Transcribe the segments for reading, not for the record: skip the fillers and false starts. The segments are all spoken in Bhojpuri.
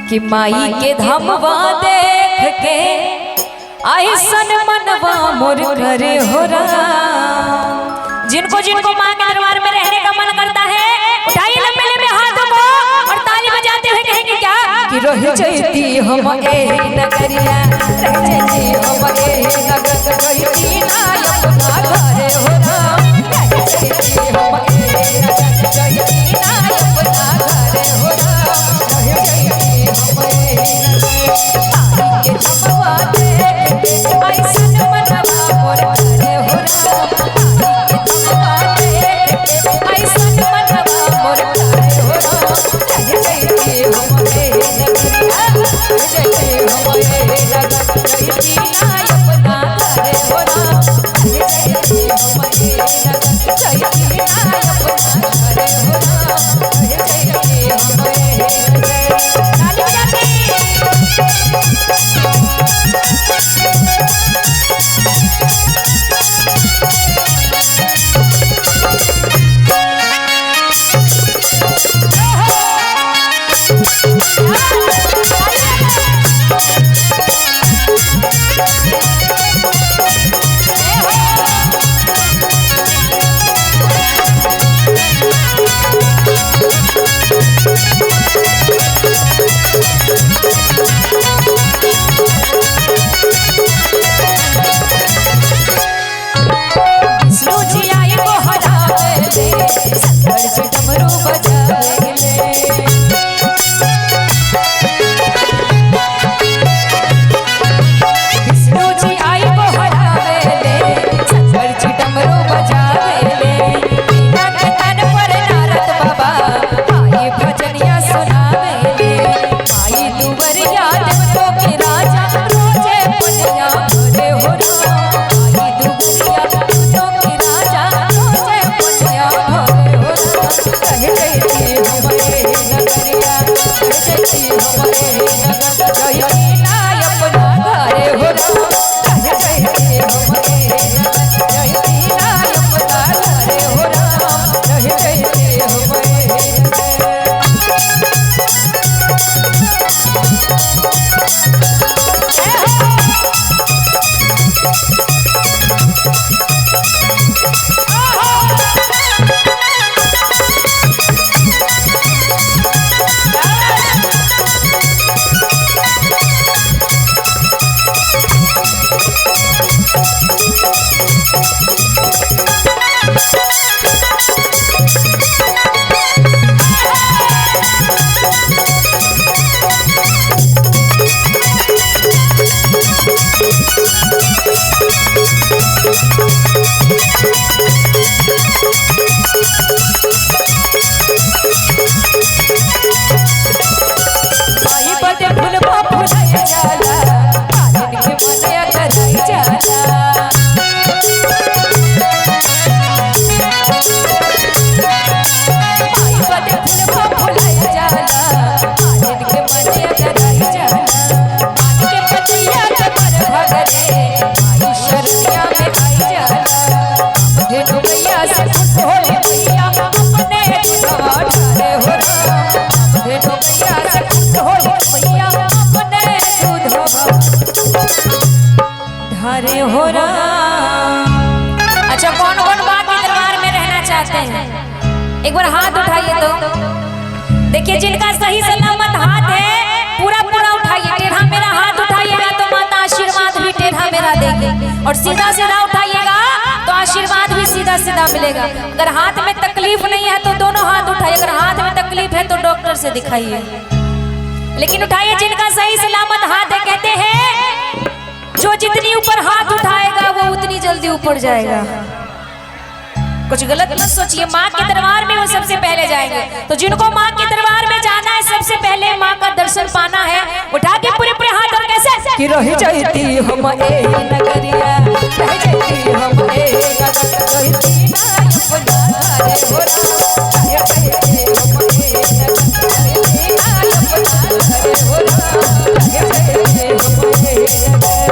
कि माई के धमवा देख के ऐसन मनवा मोर करे हो रहा। जिनको जिनको माँ के दरबार में रहने का मन करता है उठाइए ना पहले में हाथों को और ताली बजाते हुए कहेंगे क्या कि रह जैती हम ए नगरिया, रह जैती हम ए नगर जैती ना अपना घरे हो रहा, रह जैती हम ए नगर जैती ना अपना घरे हो रहा, रह जैती हम ए नगर। आई के धमवा देख के ऐसन मनवा मोर करे हो रहा, आई के धमवा देख के ऐसन मनवा मोर करे हो रहा, रह जैती हम ए नगरिया, रह जैती हम ए नगर जैती ना अपना घरे हो रहा, रह जैती हम ए नगर जैती ना अपना घरे हो रहा, रह जैती हम ए नगर। ताली बजाते हरे हो रहा। अच्छा कौन कौन माँ के दरबार में रहना चाहते हैं एक बार हाथ उठाइए तो देखिए जिनका सही सलामत हाथ है पूरा पूरा उठाइए, टेढ़ा मेरा हाथ उठाइएगा तो माता आशीर्वाद भी टेढ़ा मेरा देगी और सीधा सीधा उठाइएगा तो आशीर्वाद भी सीधा सीधा मिलेगा। अगर हाथ में तकलीफ नहीं है तो दोनों हाथ उठाइए, अगर हाथ में तकलीफ है तो डॉक्टर से दिखाइए, लेकिन उठाइए जिनका सही सलामत हाथ है। कहते हैं जो जितनी ऊपर हाथ उठाएगा वो उतनी जल्दी ऊपर जाएगा। कुछ गलत मत सोचिए, माँ के दरबार में वो सबसे पहले जाएंगे। तो जिनको माँ के दरबार में जाना है सबसे पहले माँ का दर्शन पाना है, उठा के पूरे पूरे हाथ और कैसे कि रह जाती हम ए नगरिया, रह जाती हम ए नगर जैती ना अपना घरे हो रहा, रह जाती हम ए नगर जैती ना अपना घरे हो रहा, रह जाती हम ए नगर।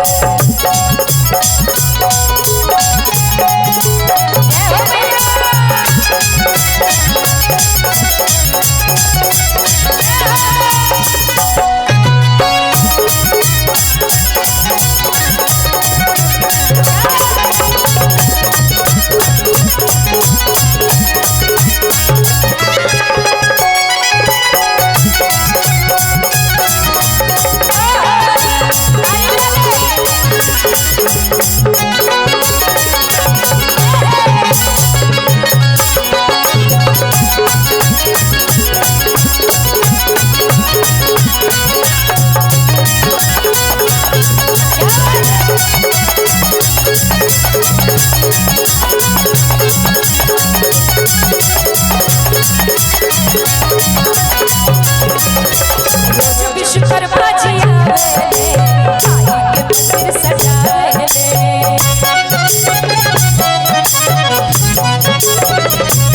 विश्वकर्मा जी आवेले माई के मंदिर सजावेले।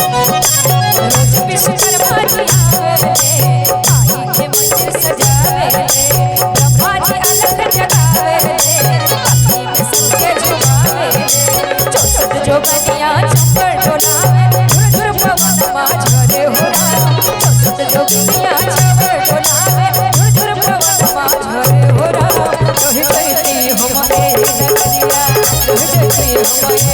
रोज विश्वकर्मा जी आवेले माई के मंदिर सजावेले। ब्रह्मा जी अलग जगावेले भक्ति में सबके झुमावेले। 64 जोगनिया चंपर डोलावे धुर धुर पवन माझरे हो राम। 64 जोगनिया चंपर डोलावे धुर धुर पवन माझरे हो राम। रोहि कहती हमारे नगरिया रोहि कहती हमारे